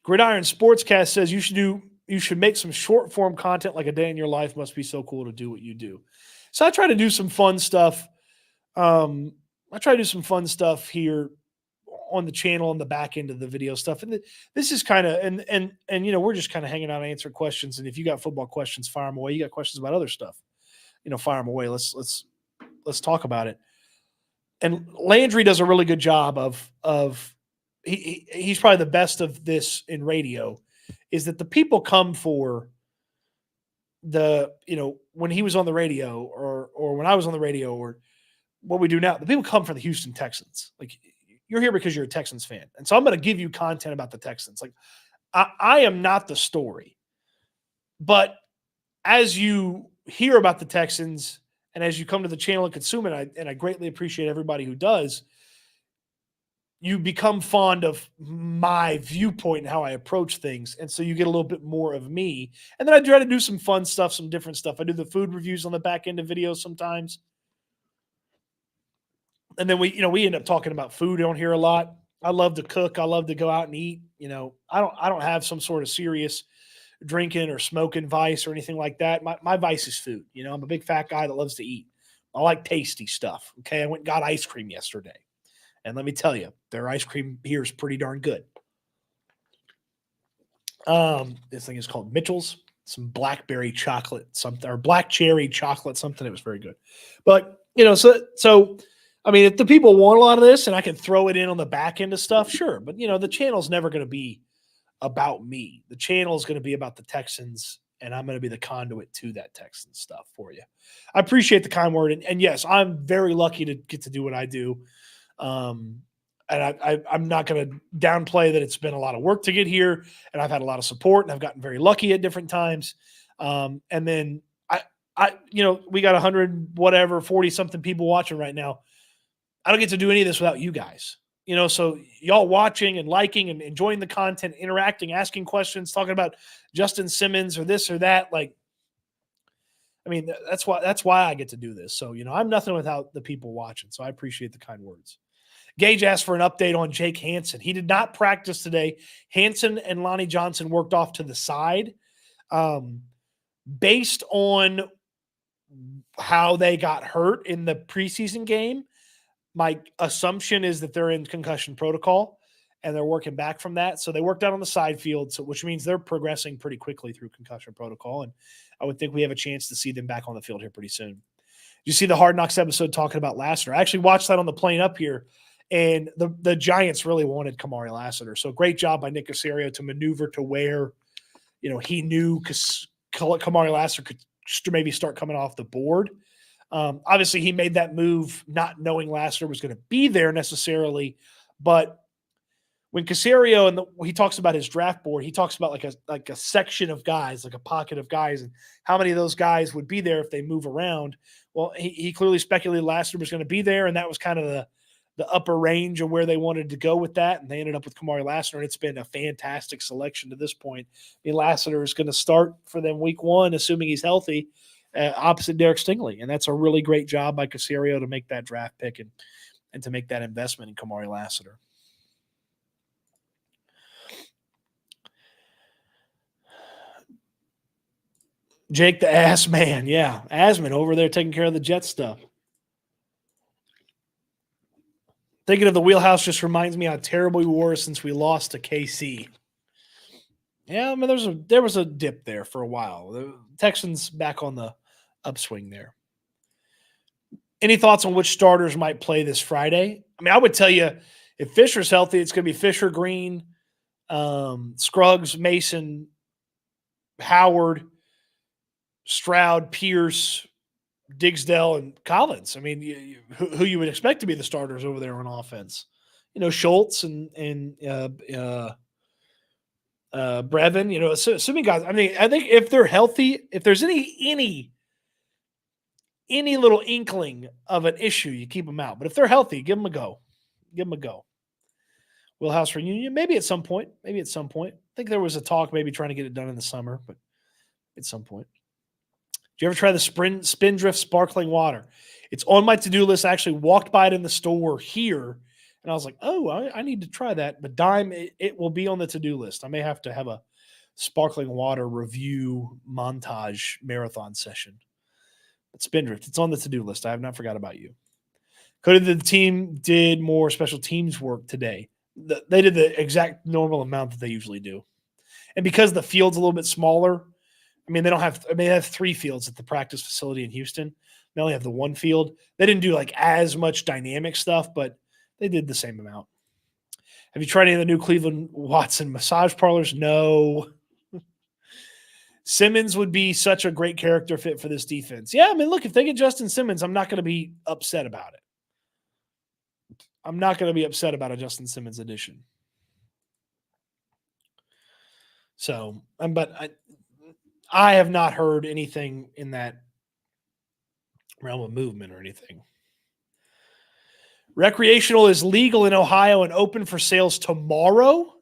Gridiron Sportscast says you should make some short form content like a day in your life. Must be so cool to do what you do. So I try to do some fun stuff. Here on the channel on the back end of the video stuff. And this is kind of, and we're just kind of hanging out, answering questions. And if you got football questions, fire them away. You got questions about other stuff, fire them away. Let's talk about it. And Landry does a really good job of he's probably the best of this in radio, is that the people come for the, when he was on the radio or when I was on the radio or what we do now, the people come for the Houston Texans. Like, you're here because you're a Texans fan. And so I'm going to give you content about the Texans. Like, I am not the story. But as you hear about the Texans and as you come to the channel and consume it, and I greatly appreciate everybody who does, you become fond of my viewpoint and how I approach things. And so you get a little bit more of me. And then I try to do some fun stuff, some different stuff. I do the food reviews on the back end of videos sometimes. And then we end up talking about food on here a lot. I love to cook. I love to go out and eat. I don't have some sort of serious drinking or smoking vice or anything like that. My vice is food. I'm a big fat guy that loves to eat. I like tasty stuff. Okay. I went and got ice cream yesterday. And let me tell you, their ice cream here is pretty darn good. This thing is called Mitchell's. Some blackberry chocolate, something, or black cherry chocolate, something. It was very good. But, so I mean, if the people want a lot of this and I can throw it in on the back end of stuff, sure. But, the channel's never going to be about me. The channel is going to be about the Texans, and I'm going to be the conduit to that Texans stuff for you. I appreciate the kind word. And yes, I'm very lucky to get to do what I do. And I'm not going to downplay that it's been a lot of work to get here, and I've had a lot of support, and I've gotten very lucky at different times. And then we got 40 something people watching right now. I don't get to do any of this without you guys, so y'all watching and liking and enjoying the content, interacting, asking questions, talking about Justin Simmons or this or that. Like, I mean, that's why I get to do this. So, I'm nothing without the people watching. So I appreciate the kind words. Gage asked for an update on Jake Hansen. He did not practice today. Hansen and Lonnie Johnson worked off to the side. Based on how they got hurt in the preseason game, my assumption is that they're in concussion protocol and they're working back from that. So they worked out on the side field, which means they're progressing pretty quickly through concussion protocol. And I would think we have a chance to see them back on the field here pretty soon. You see the Hard Knocks episode talking about Lassiter. I actually watched that on the plane up here, and the Giants really wanted Kamari Lassiter. So great job by Nick Caserio to maneuver to where, he knew Kamari Lassiter could maybe start coming off the board. Obviously, he made that move not knowing Lassiter was going to be there necessarily, but when Caserio he talks about his draft board, he talks about like a section of guys, like a pocket of guys, and how many of those guys would be there if they move around. Well, he clearly speculated Lassiter was going to be there, and that was kind of the upper range of where they wanted to go with that, and they ended up with Kamari Lassiter, and it's been a fantastic selection to this point. I mean, Lassiter is going to start for them week 1, assuming he's healthy, opposite Derek Stingley, and that's a really great job by Caserio to make that draft pick and to make that investment in Kamari Lassiter. Jake the Ass Man. Yeah, Asman over there taking care of the Jet stuff. Thinking of the wheelhouse just reminds me how terrible we were since we lost to KC. Yeah, I mean, there was a dip there for a while. The Texans back on the upswing there. Any thoughts on which starters might play this Friday? I mean, I would tell you, if Fisher's healthy, it's going to be Fisher, Green, Scruggs, Mason, Howard, Stroud, Pierce, Diggs-Dell, and Collins. I mean, who you would expect to be the starters over there on offense? Schultz and Brevin. Assuming guys. I mean, I think if they're healthy, if there's any little inkling of an issue, you keep them out. But if they're healthy, give them a go. Give them a go. Wheelhouse reunion, maybe at some point. I think there was a talk maybe trying to get it done in the summer, but at some point. Did you ever try the Spindrift sparkling water? It's on my to-do list. I actually walked by it in the store here, and I was like, oh, I need to try that. But Dime, it will be on the to-do list. I may have to have a sparkling water review montage marathon session. But Spindrift, it's on the to-do list. I have not forgot about you. Cody, the team did more special teams work today. They did the exact normal amount that they usually do. And because the field's a little bit smaller, I mean, they have 3 fields at the practice facility in Houston. They only have the 1 field. They didn't do as much dynamic stuff, but they did the same amount. Have you tried any of the new Cleveland Watson massage parlors? No. Simmons would be such a great character fit for this defense. Yeah, I mean, look, if they get Justin Simmons, I'm not going to be upset about it. I'm not going to be upset about a Justin Simmons addition. So, but I have not heard anything in that realm of movement or anything. Recreational is legal in Ohio and open for sales tomorrow.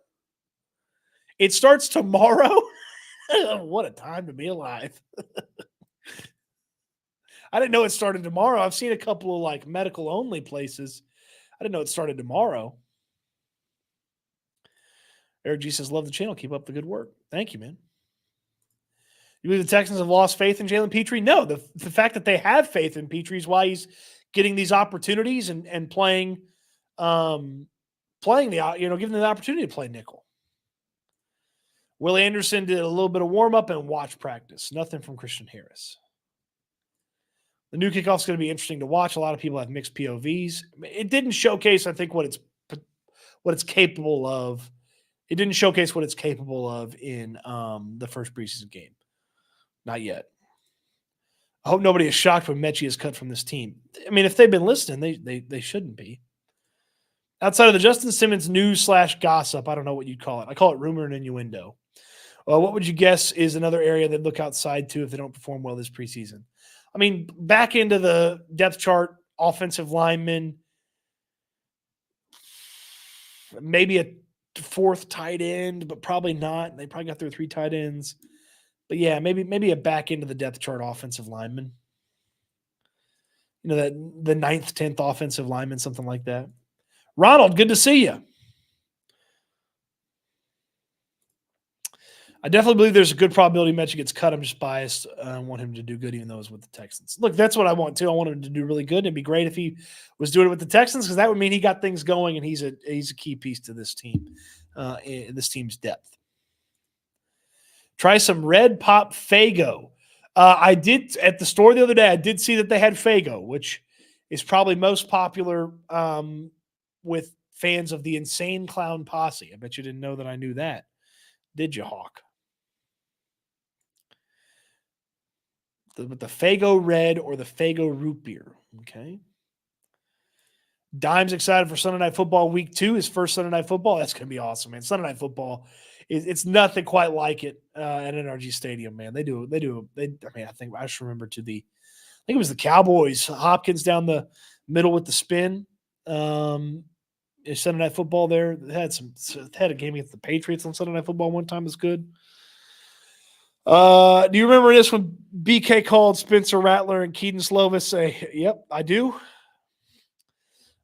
It starts tomorrow. What a time to be alive. I didn't know it started tomorrow. I've seen a couple of medical only places. I didn't know it started tomorrow. Eric G says, love the channel. Keep up the good work. Thank you, man. You believe the Texans have lost faith in Jalen Petrie? No, the fact that they have faith in Petrie is why he's getting these opportunities and playing giving them the opportunity to play nickel. Willie Anderson did a little bit of warm-up and watch practice. Nothing from Christian Harris. The new kickoff is going to be interesting to watch. A lot of people have mixed POVs. It didn't showcase, I think, what it's capable of. It didn't showcase what it's capable of in the first preseason game. Not yet. I hope nobody is shocked when Mechie is cut from this team. I mean, if they've been listening, they shouldn't be. Outside of the Justin Simmons news/gossip, I don't know what you'd call it. I call it rumor and innuendo. What would you guess is another area they'd look outside to if they don't perform well this preseason? I mean, back into the depth chart, offensive lineman, maybe a 4th tight end, but probably not. They probably got their 3 tight ends. But yeah, maybe a back into the depth chart offensive lineman. That the 9th, 10th offensive lineman, something like that. Ronald, good to see you. I definitely believe there's a good probability Metchie gets cut. I'm just biased. I want him to do good, even though it's with the Texans. Look, that's what I want too. I want him to do really good. It'd be great if he was doing it with the Texans, because that would mean he got things going, and he's a key piece to this team, this team's depth. Try some Red Pop Faygo. I did at the store the other day. I did see that they had Faygo, which is probably most popular with fans of the Insane Clown Posse. I bet you didn't know that I knew that, did you, Hawk? With the Faygo Red or the Faygo Root Beer. Okay. Dime's excited for Sunday Night Football Week 2, his first Sunday Night Football. That's going to be awesome, man. Sunday Night Football, it's nothing quite like it at NRG Stadium, man. I think I just remember I think it was the Cowboys, Hopkins down the middle with the spin. Sunday Night Football there. They had a game against the Patriots on Sunday Night Football one time. It was good. Do you remember this when BK called Spencer Rattler and Keaton Slovis? Yep, I do.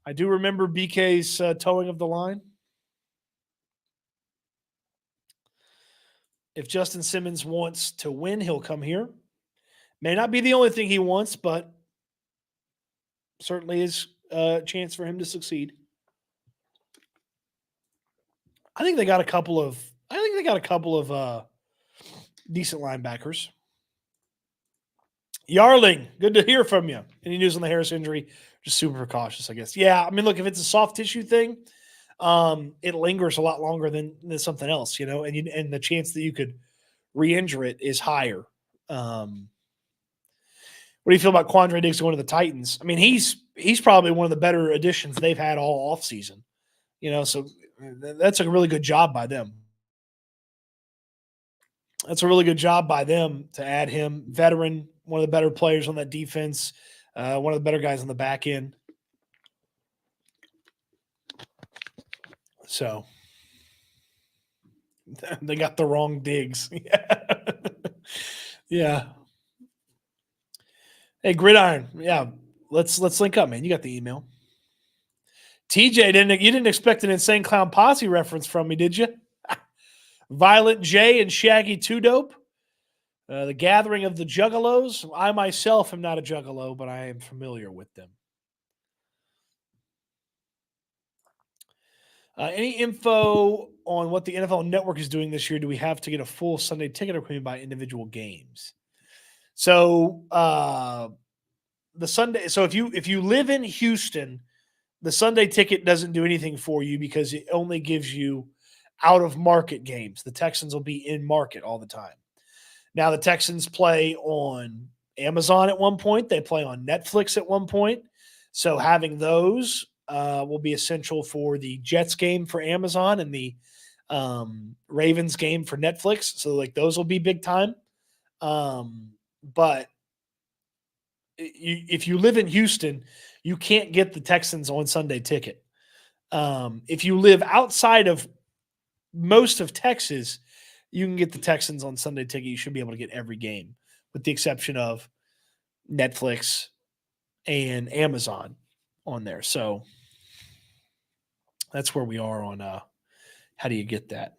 I do remember BK's towing of the line. If Justin Simmons wants to win, he'll come here. May not be the only thing he wants, but certainly is a chance for him to succeed. I think they got a couple of decent linebackers. Yarling, good to hear from you. Any news on the Harris injury? Just super cautious, I guess. Yeah, I mean, look, if it's a soft tissue thing, it lingers a lot longer than something else, and the chance that you could re-injure it is higher. What do you feel about Quandre Diggs going to the Titans? I mean, he's probably one of the better additions they've had all offseason. So that's a really good job by them. That's a really good job by them to add him. Veteran, one of the better players on that defense, one of the better guys on the back end. So they got the wrong Diggs. Yeah. Hey, Gridiron. Yeah, let's link up, man. You got the email. TJ, you didn't expect an Insane Clown Posse reference from me, did you? Violent J and Shaggy Two Dope. The Gathering of the Juggalos. I myself am not a Juggalo, but I am familiar with them. Any info on what the NFL Network is doing this year? Do we have to get a full Sunday ticket, or can we buy individual games? So the Sunday. So if you live in Houston, the Sunday ticket doesn't do anything for you because it only gives you out of market games. The Texans will be in market all the time. Now the Texans play on Amazon at one point. They play on Netflix at one point. So having those will be essential for the Jets game for Amazon and the Ravens game for Netflix. So like those will be big time. But if you live in Houston, you can't get the Texans on Sunday ticket. If you live outside of most of Texas, you can get the Texans on Sunday ticket. You should be able to get every game, with the exception of Netflix and Amazon on there. So that's where we are on how do you get that?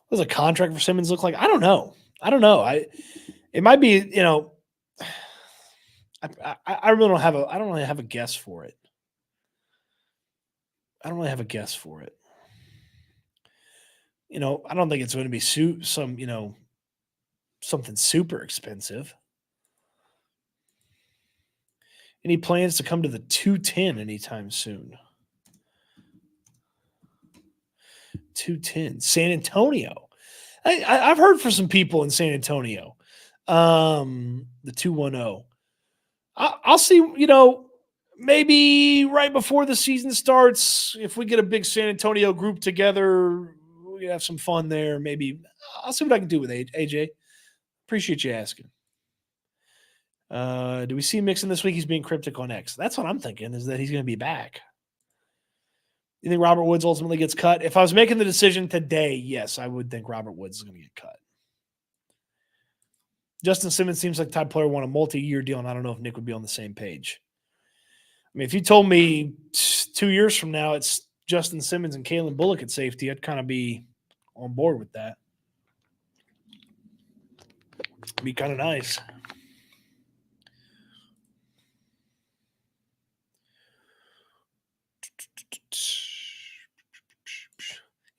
What does a contract for Simmons look like? I don't know. It might be, I really don't have I don't really have a guess for it. I don't think it's going to be something super expensive. Any plans to come to the 210 anytime soon? 210, San Antonio. I've heard from some people in San Antonio. The 210. I'll see, maybe right before the season starts, if we get a big San Antonio group together, we have some fun there. Maybe I'll see what I can do with AJ. Appreciate you asking. Do we see Mixon this week? He's being cryptic on X. That's what I'm thinking, is that he's going to be back. You think Robert Woods ultimately gets cut? If I was making the decision today, yes, I would think Robert Woods is going to get cut. Justin Simmons seems like the type player want a multi-year deal, and I don't know if Nick would be on the same page. mean, if you told me 2 years from now it's Justin Simmons and Kalen Bullock at safety, I'd kind of be on board with that. It'd be kind of nice.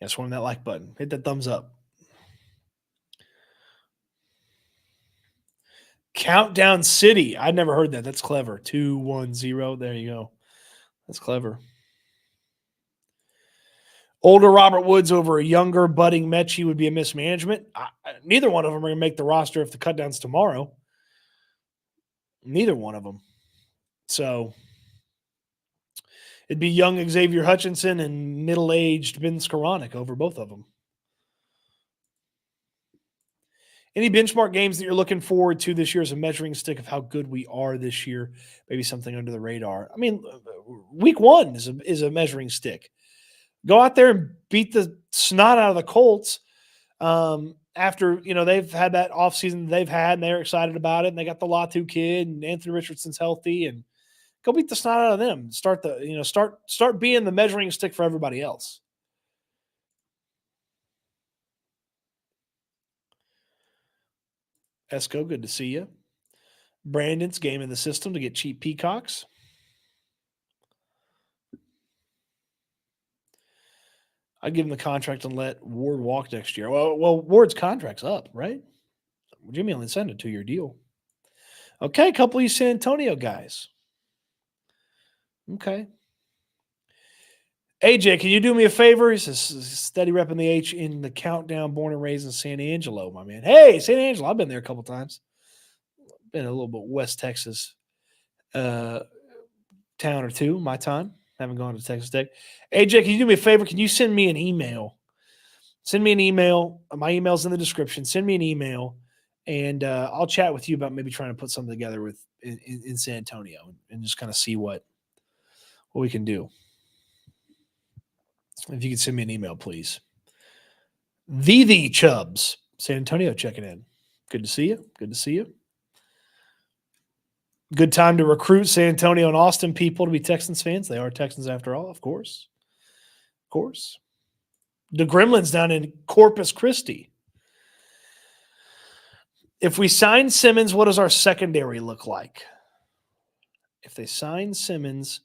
Yeah, swing that like button. Hit that thumbs up. Countdown City. I'd never heard that. That's clever. 2-1-0. There you go. That's clever. Older Robert Woods over a younger budding Mechie would be a mismanagement. Neither one of them are going to make the roster if the cutdown's tomorrow. Neither one of them. So it'd be young Xavier Hutchinson and middle-aged Ben Skoranek over both of them. Any benchmark games that you're looking forward to this year as a measuring stick of how good we are this year? Maybe something under the radar. I mean, week 1 is a measuring stick. Go out there and beat the snot out of the Colts after, they've had that offseason they've had, and they're excited about it, and they got the Latu kid, and Anthony Richardson's healthy, and go beat the snot out of them. Start being the measuring stick for everybody else. Esco, good to see you. Brandon's game in the system to get cheap peacocks. I'd give him the contract and let Ward walk next year. Well, Ward's contract's up, right? Jimmy only signed a 2-year deal. Okay, a couple of you San Antonio guys. Okay. AJ, can you do me a favor? He says, steady repping the H in the countdown, born and raised in San Angelo, my man. Hey, San Angelo, I've been there a couple times. Been a little bit West Texas town or two, my time. Haven't gone to Texas Tech. AJ, can you do me a favor? Can you send me an email? Send me an email. My email's in the description. Send me an email, and I'll chat with you about maybe trying to put something together in San Antonio and just kind of see what we can do. If you could send me an email, please. The Chubbs, San Antonio checking in. Good to see you. Good to see you. Good time to recruit San Antonio and Austin people to be Texans fans. They are Texans after all, of course. Of course. The Gremlins down in Corpus Christi. If we sign Simmons, what does our secondary look like? If they sign Simmons,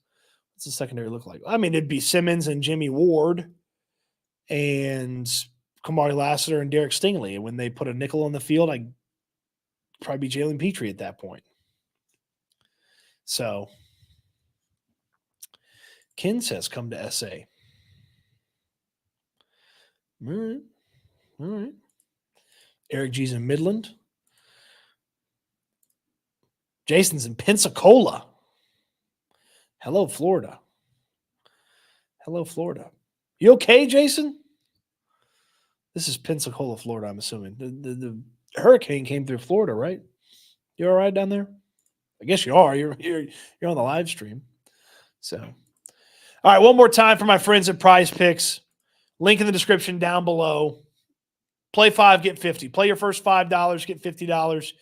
what's the secondary look like? I mean, it'd be Simmons and Jimmy Ward and Kamari Lassiter and Derek Stingley. And when they put a nickel on the field, I'd probably be Jalen Petrie at that point. So, Ken says, come to SA. All right. Eric G's in Midland. Jason's in Pensacola. Hello, Florida. Hello, Florida. You okay, Jason? This is Pensacola, Florida, I'm assuming. The hurricane came through Florida, right? You all right down there? I guess you are. You're on the live stream. So, all right, one more time for my friends at Prize Picks. Link in the description down below. Play 5, get 50. Play your first $5, get $50.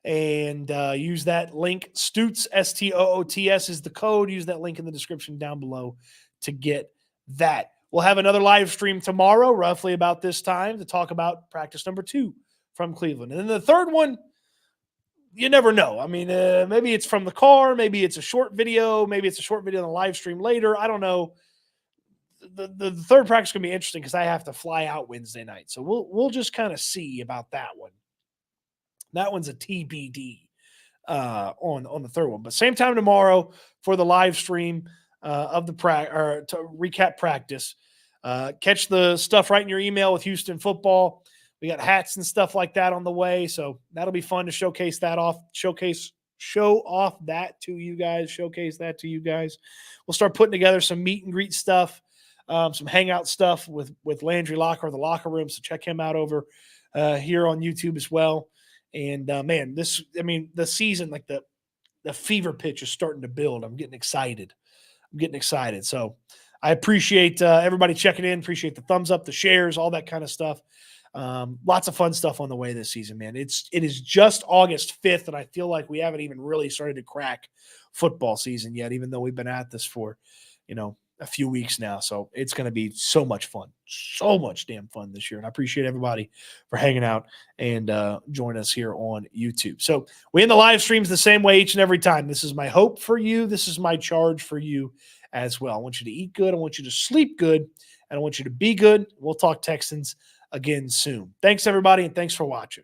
And use that link. Stoots, STOOTS is the code. Use that link in the description down below to get that. We'll have another live stream tomorrow, roughly about this time, to talk about practice number 2 from Cleveland. And then the third one, you never know. I mean, maybe it's from the car. Maybe it's a short video. Maybe it's a short video on the live stream later. I don't know. The third practice is going to be interesting because I have to fly out Wednesday night. So we'll just kind of see about that one. That one's a TBD on the third one. But same time tomorrow for the live stream of the to recap practice. Catch the stuff right in your email with Houston football. We got hats and stuff like that on the way. So that'll be fun to showcase that off, show off that to you guys, showcase that to you guys. We'll start putting together some meet and greet stuff, some hangout stuff with Landry Locker, the locker room. So check him out over here on YouTube as well. And man, the season, like the fever pitch is starting to build. I'm getting excited. So I appreciate everybody checking in. Appreciate the thumbs up, the shares, all that kind of stuff. Lots of fun stuff on the way this season, man. It is just August 5th, and I feel like we haven't even really started to crack football season yet, even though we've been at this for, a few weeks now. So it's going to be so much fun, so much damn fun this year. And I appreciate everybody for hanging out and join us here on YouTube. So we end the live streams the same way each and every time. This is my hope for you. This is my charge for you as well. I want you to eat good. I want you to sleep good. And I want you to be good. We'll talk Texans again soon. Thanks, everybody, and thanks for watching.